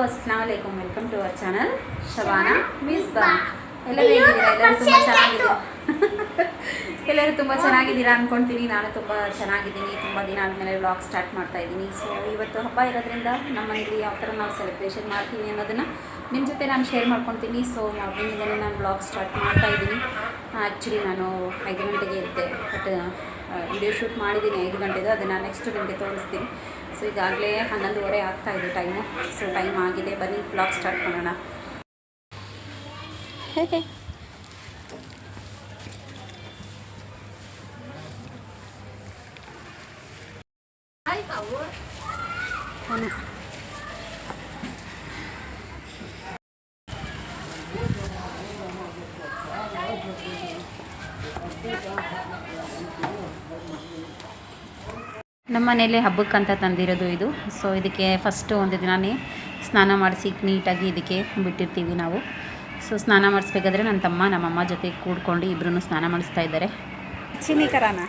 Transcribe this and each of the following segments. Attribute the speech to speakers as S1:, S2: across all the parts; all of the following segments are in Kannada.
S1: अस्सलाम वालेकुम welcome to our channel Shabana Misba ಎಲ್ಲರೂ ಹೇಗಿದ್ದೀರಾ ಎಲ್ಲರೂ ತುಂಬ ಚೆನ್ನಾಗಿದ್ದೀರಾ ಅನ್ಕೊಂತೀನಿ ನಾನು ತುಂಬ ಚೆನ್ನಾಗಿದ್ದೀನಿ ತುಂಬ ದಿನ ಆದಮೇಲೆ ವ್ಲಾಗ್ ಸ್ಟಾರ್ಟ್ ಮಾಡ್ತಾ ಇದ್ದೀನಿ ಸೊ ಇವತ್ತು ಹಬ್ಬ ಇರೋದ್ರಿಂದ ನಮ್ಮ ಮನೆಯಲ್ಲಿ ಯಾವ ಥರ ನಾವು ಸೆಲೆಬ್ರೇಷನ್ ಮಾಡ್ತೀವಿ ಅನ್ನೋದನ್ನು ನಿಮ್ಮ ಜೊತೆ ನಾನು ಶೇರ್ ಮಾಡ್ಕೊತೀನಿ ಸೊ ಮಾರ್ನಿಂಗಿಂದಲೇ ನಾನು ವ್ಲಾಗ್ ಸ್ಟಾರ್ಟ್ ಮಾಡ್ತಾ ಇದ್ದೀನಿ ಆ್ಯಕ್ಚುಲಿ ನಾನು 5 ಗಂಟೆಗೆ ಇದ್ದೆ ಬಟ್ ವಿಡಿಯೋ ಶೂಟ್ ಮಾಡಿದ್ದೀನಿ 5 ಗಂಟೆದು ಅದನ್ನು ನೆಕ್ಸ್ಟ್ ನಿಮಗೆ ತೋರಿಸ್ತೀನಿ ಸೊ ಈಗಾಗಲೇ 11:30 ಆಗ್ತಾಯಿದೆ ಟೈಮು ಸೊ ಟೈಮ್ ಆಗಿದೆ ಬನ್ನಿ ವ್ಲಾಗ್ ಸ್ಟಾರ್ಟ್ ಮಾಡೋಣ ಹೇಗೆ ನಮ್ಮ ಮನೇಲಿ ಹಬ್ಬಕ್ಕಂತ ತಂದಿರೋದು ಇದು ಸೊ ಇದಕ್ಕೆ ಫಸ್ಟು ಒಂದು ದಿನವೇ ಸ್ನಾನ ಮಾಡಿಸಿ ನೀಟಾಗಿ ಇದಕ್ಕೆ ಬಿಟ್ಟಿರ್ತೀವಿ ನಾವು ಸೊ ಸ್ನಾನ ಮಾಡಿಸ್ಬೇಕಾದ್ರೆ ನನ್ನ ತಮ್ಮ ನಮ್ಮಮ್ಮ ಜೊತೆ ಕೂಡ್ಕೊಂಡು ಇಬ್ಬರೂ ಸ್ನಾನ ಮಾಡಿಸ್ತಾ ಇದ್ದಾರೆ ಚಿನ್ನಿ ಕರಾನ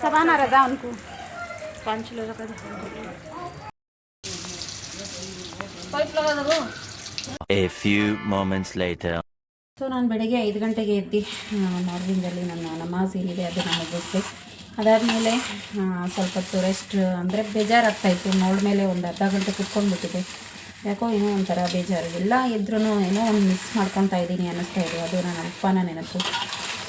S1: सबाना रजा उनको 5 किलो रखा
S2: A few moments later.
S1: So ನಾನು ಬೆಳಗ್ಗೆ 5 ಗಂಟೆಗೆ ಎದ್ದು ಮಾರ್ನಿಂಗಲ್ಲಿ ನನ್ನ ನಮಾಜ್ ಏನಿದೆ ಅದನ್ನು ಮುಗಿಸ್ದೆ ಅದಾದಮೇಲೆ ಸ್ವಲ್ಪ ಹೊತ್ತು ರೆಸ್ಟ್ ಅಂದರೆ ಬೇಜಾರಾಗ್ತಾಯಿತ್ತು ನೋಡ್ಮೇಲೆ ಒಂದು ಅರ್ಧ ಗಂಟೆ ಕುತ್ಕೊಂಡ್ಬಿಟ್ಟಿದೆ ಯಾಕೋ ಏನೋ ಒಂಥರ ಬೇಜಾರು ಎಲ್ಲ ಇದ್ರೂ ಏನೋ ಒಂದು ಮಿಸ್ ಮಾಡ್ಕೊತಾ ಇದ್ದೀನಿ ಅನ್ನಿಸ್ತಾ ಇದೆ ಅದು ನನ್ನ ಅಪ್ಪನ ನೆನಪು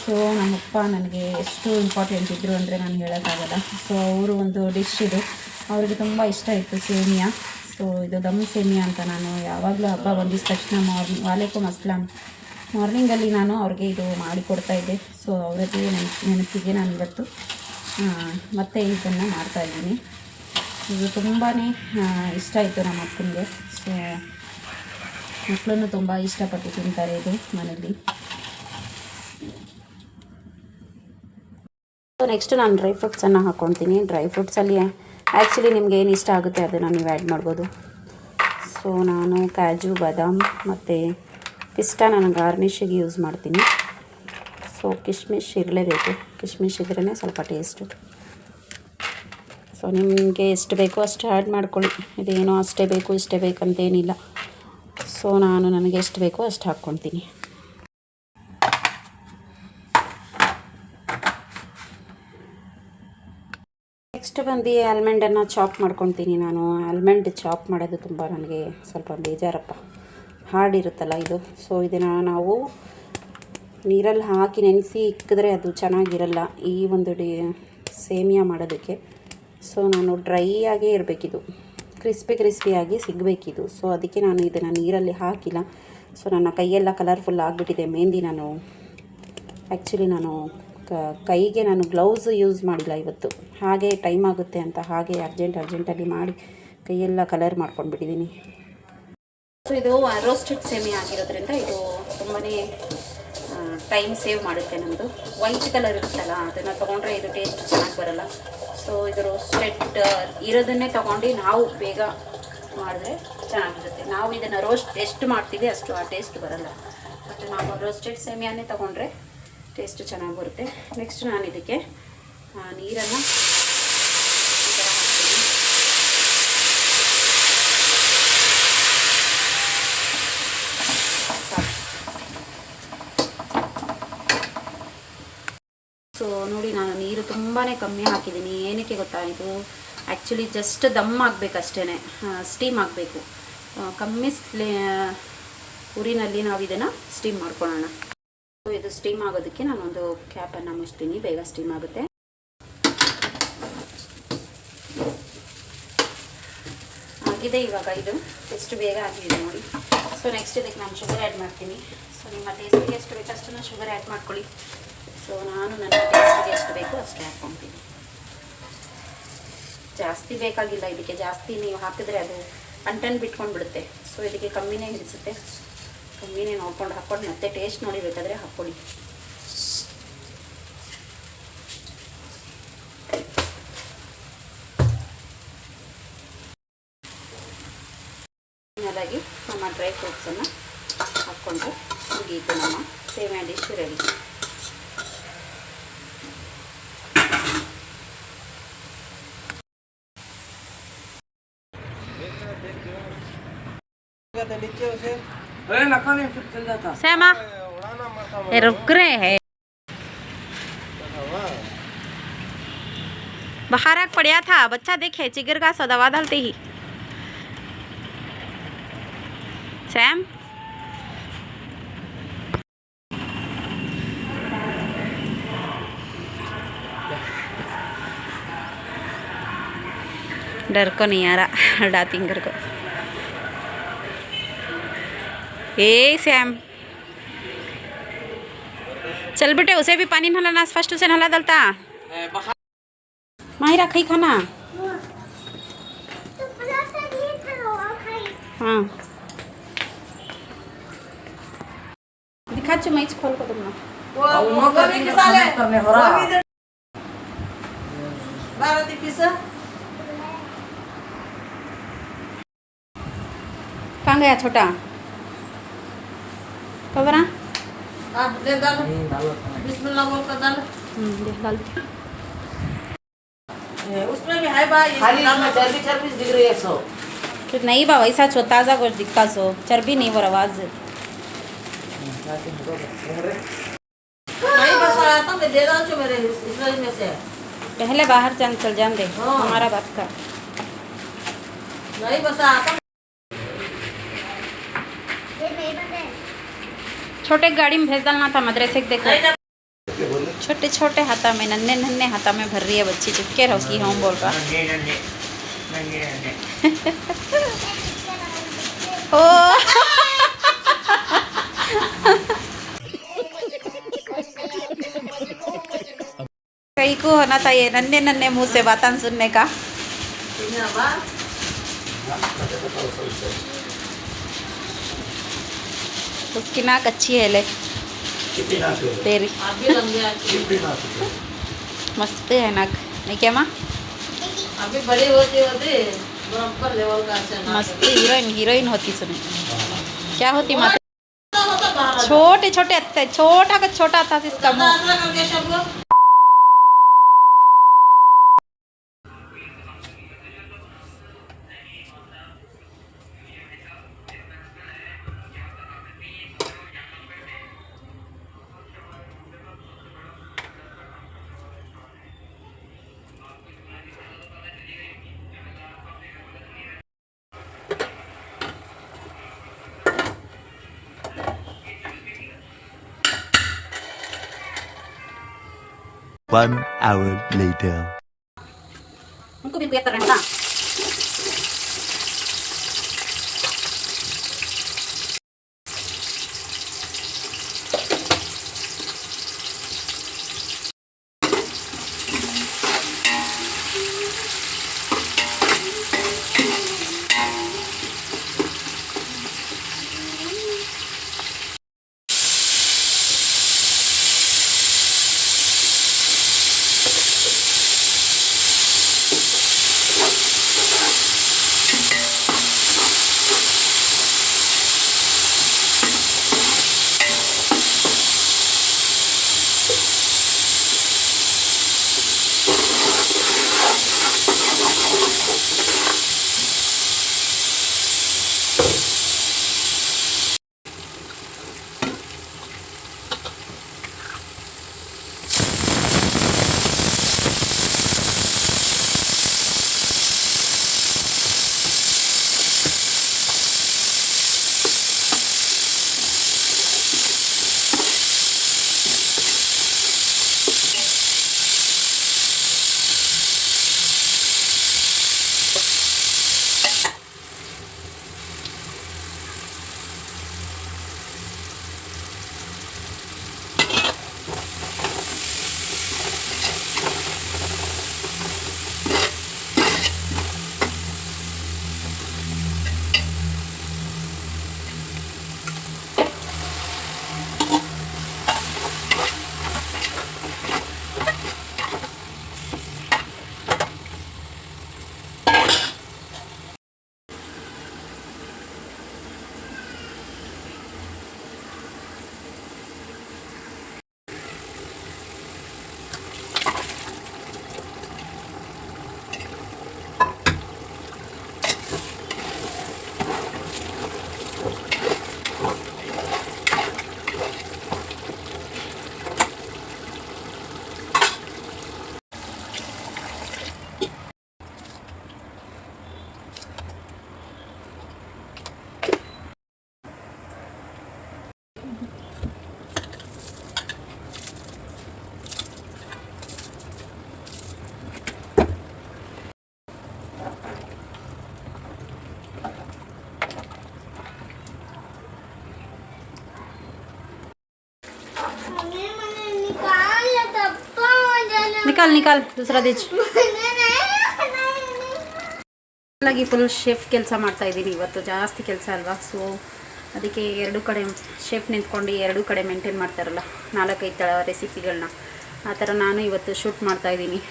S1: ಸೊ ನಮ್ಮಪ್ಪ ನನಗೆ ಎಷ್ಟು ಇಂಪಾರ್ಟೆಂಟ್ ಇದ್ದರು ಅಂದರೆ ನಾನು ಹೇಳೋಕ್ಕಾಗಲ್ಲ ಸೊ ಅವರು ಒಂದು ಡಿಶ್ ಇದು ಅವ್ರಿಗೆ ತುಂಬ ಇಷ್ಟ ಇತ್ತು ಸೇಮಿಯಾ ಸೊ ಇದು ದಮ್ ಸೇಮಿಯಾ ಅಂತ ನಾನು ಯಾವಾಗಲೂ ಹಬ್ಬ ಬಂದಿದ ತಕ್ಷಣ ವಾಲೇಕುಮ್ ಅಸ್ಲಾಂ ಮಾರ್ನಿಂಗಲ್ಲಿ ನಾನು ಅವ್ರಿಗೆ ಇದು ಮಾಡಿಕೊಡ್ತಾಯಿದ್ದೆ ಸೊ ಅವರಿಗೆ ನೆನಪಿಗೆ ನಾನು ಇವತ್ತು ಮತ್ತೆ ಇದನ್ನು ಮಾಡ್ತಾಯಿದ್ದೀನಿ ಇದು ತುಂಬಾ ಇಷ್ಟ ಆಯಿತು ನಮ್ಮ ಅಕ್ಕನಿಗೆ ಸೊ ಮಕ್ಕಳನ್ನು ತುಂಬ ಇಷ್ಟಪಟ್ಟು ತಿಂತಾರೆ ಇದು ಮನೇಲಿ ಸೊ ನೆಕ್ಸ್ಟ್ ನಾನು ಡ್ರೈ ಫ್ರೂಟ್ಸನ್ನು ಹಾಕ್ಕೊಳ್ತೀನಿ ಡ್ರೈ ಫ್ರೂಟ್ಸಲ್ಲಿ ಆ್ಯಕ್ಚುಲಿ ನಿಮ್ಗೆ ಏನು ಇಷ್ಟ ಆಗುತ್ತೆ ಅದನ್ನು ನೀವು ಆ್ಯಡ್ ಮಾಡ್ಬೋದು ಸೊ ನಾನು ಕಾಜು ಬಾದಾಮ್ ಮತ್ತು ಪಿಸ್ತಾ ನಾನು ಗಾರ್ನಿಷಿಗೆ ಯೂಸ್ ಮಾಡ್ತೀನಿ ಸೊ ಕಿಶ್ಮಿಶ್ ಇರಲೇಬೇಕು ಕಿಶ್ಮಿಶ್ ಇದ್ರೇ ಸ್ವಲ್ಪ ಟೇಸ್ಟು ಸೊ ನಿಮಗೆ ಎಷ್ಟು ಬೇಕೋ ಅಷ್ಟು ಆ್ಯಡ್ ಮಾಡ್ಕೊಳ್ಳಿ ಇದೇನೋ ಅಷ್ಟೇ ಬೇಕು ಇಷ್ಟೇ ಬೇಕಂತೇನಿಲ್ಲ ಸೊ ನಾನು ನನಗೆ ಎಷ್ಟು ಬೇಕೋ ಅಷ್ಟು ಹಾಕ್ಕೊಳ್ತೀನಿ ನೆಕ್ಸ್ಟ್ ಬಂದು ಆಲ್ಮಂಡನ್ನು ಚಾಪ್ ಮಾಡ್ಕೊತೀನಿ ನಾನು ಆಲ್ಮಂಡ್ ಚಾಪ್ ಮಾಡೋದು ತುಂಬ ನನಗೆ ಸ್ವಲ್ಪ ಬೇಜಾರಪ್ಪ ಹಾರ್ಡ್ ಇರುತ್ತಲ್ಲ ಇದು ಸೊ ಇದನ್ನು ನಾವು ನೀರಲ್ಲಿ ಹಾಕಿ ನೆನೆಸಿ ಇಕ್ಕಿದ್ರೆ ಅದು ಚೆನ್ನಾಗಿರಲ್ಲ ಈ ಒಂದು ಸೇಮಿಯಾ ಮಾಡೋದಕ್ಕೆ ಸೊ ನಾನು ಡ್ರೈ ಆಗೇ ಇರಬೇಕಿದು ಕ್ರಿಸ್ಪಿಯಾಗಿ ಸಿಗಬೇಕಿದು ಸೊ ಅದಕ್ಕೆ ನಾನು ಇದನ್ನು ನೀರಲ್ಲಿ ಹಾಕಿಲ್ಲ ಸೊ ನನ್ನ ಕೈಯೆಲ್ಲ ಕಲರ್ಫುಲ್ ಆಗಿಬಿಟ್ಟಿದೆ ಮೆಹಂದಿ ನಾನು ಆ್ಯಕ್ಚುಲಿ ನಾನು ಕೈಗೆ ನಾನು ಗ್ಲೌಸ್ ಯೂಸ್ ಮಾಡಿಲ್ಲ ಇವತ್ತು ಹಾಗೆ ಟೈಮ್ ಆಗುತ್ತೆ ಅಂತ ಹಾಗೆ ಅರ್ಜೆಂಟಲ್ಲಿ ಮಾಡಿ ಕೈಯೆಲ್ಲ ಕಲರ್ ಮಾಡ್ಕೊಂಡ್ಬಿಟ್ಟಿದ್ದೀನಿ ಸೊ ಇದು ರೋಸ್ಟೆಡ್ ಸೇಮಿಯಾ ಆಗಿರೋದ್ರಿಂದ ಇದು ತುಂಬಾ ಟೈಮ್ ಸೇವ್ ಮಾಡುತ್ತೆ ನಮ್ಮದು ವೈಟ್ ಕಲರ್ ಇರುತ್ತಲ್ಲ ಅದನ್ನು ತೊಗೊಂಡ್ರೆ ಇದು ಟೇಸ್ಟ್ ಚೆನ್ನಾಗಿ ಬರೋಲ್ಲ ಸೊ ಇದು ರೋಸ್ಟೆಡ್ ಇರೋದನ್ನೇ ತೊಗೊಂಡು ನಾವು ಬೇಗ ಮಾಡಿದ್ರೆ ಚೆನ್ನಾಗಿರುತ್ತೆ ನಾವು ಇದನ್ನು ರೋಸ್ಟ್ ಎಷ್ಟು ಮಾಡ್ತೀವಿ ಅಷ್ಟು ಆ ಟೇಸ್ಟ್ ಬರೋಲ್ಲ ಬಟ್ ನಾವು ರೋಸ್ಟೆಡ್ ಸೇಮಿಯಾನೇ ತೊಗೊಂಡ್ರೆ ಟೇಸ್ಟ್ ಚೆನ್ನಾಗಿ ಬರುತ್ತೆ ನೆಕ್ಸ್ಟ್ ನಾನು ಇದಕ್ಕೆ ನೀರನ್ನು ಸೊ ನೋಡಿ ನಾನು ನೀರು ತುಂಬಾ ಕಮ್ಮಿ ಹಾಕಿದ್ದೀನಿ ಏನಕ್ಕೆ ಗೊತ್ತಾ ಇದು ಆ್ಯಕ್ಚುಲಿ ಜಸ್ಟ್ ದಮ್ ಆಗಬೇಕಷ್ಟೇ ಸ್ಟೀಮ್ ಆಗಬೇಕು ಕಮ್ಮಿ ಉರಿನಲ್ಲಿ ನಾವು ಇದನ್ನು ಸ್ಟೀಮ್ ಮಾಡ್ಕೊಳ್ಳೋಣ ಸೊ ಇದು ಸ್ಟೀಮ್ ಆಗೋದಕ್ಕೆ ನಾನೊಂದು ಕ್ಯಾಪನ್ನು ಮುಚ್ತೀನಿ ಬೇಗ ಸ್ಟೀಮ್ ಆಗುತ್ತೆ ಆಗಿದೆ ಇವಾಗ ಇದು ಎಷ್ಟು ಬೇಗ ಆಗಿದೆ ನೋಡಿ ಸೊ ನೆಕ್ಸ್ಟ್ ಇದಕ್ಕೆ ನಾನು ಶುಗರ್ ಆ್ಯಡ್ ಮಾಡ್ತೀನಿ ಸೊ ನಿಮ್ಮ ಟೇಸ್ಟಿಗೆ ಎಷ್ಟು ಬೇಕಷ್ಟು ಶುಗರ್ ಆ್ಯಡ್ ಮಾಡ್ಕೊಳ್ಳಿ ಸೊ ನಾನು ನನ್ನ ಟೇಸ್ಟಿಗೆ ಎಷ್ಟು ಬೇಕೋ ಅಷ್ಟೇ ಹಾಕ್ಕೊಳ್ತೀನಿ ಜಾಸ್ತಿ ಬೇಕಾಗಿಲ್ಲ ಇದಕ್ಕೆ ಜಾಸ್ತಿ ನೀವು ಹಾಕಿದ್ರೆ ಅದು ಅಂಟನ್ ಬಿಟ್ಕೊಂಡ್ಬಿಡುತ್ತೆ ಸೊ ಇದಕ್ಕೆ ಕಮ್ಮಿನೇ ಹಿಡಿಸುತ್ತೆ ಕಮ್ಮಿನೇ ನೋಡ್ಕೊಂಡು ಹಾಕ್ಕೊಂಡು ಮತ್ತೆ ಟೇಸ್ಟ್ ನೋಡಿ ಬೇಕಾದರೆ ಹಾಕ್ಕೊಳ್ಳಿ ಮೇಲಾಗಿ ನಮ್ಮ ಡ್ರೈ ಫ್ರೂಟ್ಸನ್ನು ಹಾಕ್ಕೊಂಡ್ರೆ ಮುಗೀತು ನಮ್ಮ ಸೇಮಿಯಾ ಡಿಶ್ ರೆಡಿ. श्यामा रुक रहे हैं, बाहर आग पड़ा था बच्चा देखे चिगर का सा दवा डालते ही. सैम डर को नहीं आ रहा डातिंगर को. ए सैम चल बेटे उसे भी पानी नहलाना, फर्स्ट उसे नहला डालता. माहिरा खाई खाना. हाँ दिखा मैच खोल को तुम कहाँ गया छोटा कबरा. डाल
S3: उसमें भी है भाई, चर्बी चर्बी दिख रही है. सो
S1: नहीं बा वैसा छो ताज़ा कुछ दिखता सो चर्बी नहीं वो आवाज़.
S3: नहीं बस आता मैं दे रहा हूँ मेरे इसराइल में से.
S1: पहले बाहर चल जान दे हमारा बात का.
S3: नहीं बस आता.
S1: छोटे गाड़ी में भेज डालना था मदरसे के. देखो छोटे छोटे हाथा में नन्हे नन्हे हाथा में भर रही है बच्ची. चुपके रहो की हम बोल रहा. ओ कहीं को होना चाहिए नन्हे नन्हे मुंह से बातें सुनने का. उसकी नाक अच्छी है ले तेरी मस्त है नाक. नहीं क्या माँ
S3: अभी बड़ी होती होती बराबर लेवल का
S1: मस्त हीरोइन होती. सुने क्या होती माँ. छोटे छोटे छोटा का छोटा था इसका मुँह.
S2: One hour later.
S1: उनको भी बेहतर रहता. निकाल निकाल दूसरा दीज ಹಾಗಾಗಿ ಫುಲ್ ಶೆಫ್ ಕೆಲಸ ಮಾಡ್ತಾ ಇದ್ದೀನಿ ಇವತ್ತು. ಜಾಸ್ತಿ ಕೆಲಸ ಅಲ್ವಾ, ಸೊ ಅದಕ್ಕೆ ಎರಡು ಕಡೆ ಶೆಫ್ ನಿಂತ್ಕೊಂಡು ಎರಡು ಕಡೆ ಮೇಂಟೈನ್ ಮಾಡ್ತಾರಲ್ಲ 4-5 ರೆಸಿಪಿಗಳನ್ನ, ಆ ಥರ ನಾನು ಇವತ್ತು ಶೂಟ್ ಮಾಡ್ತಾ ಇದ್ದೀನಿ.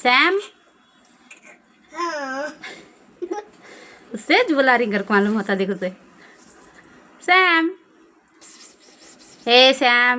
S1: सैम उससे बुला रही, घर को मालूम होता देखो से. सैम, हे सैम.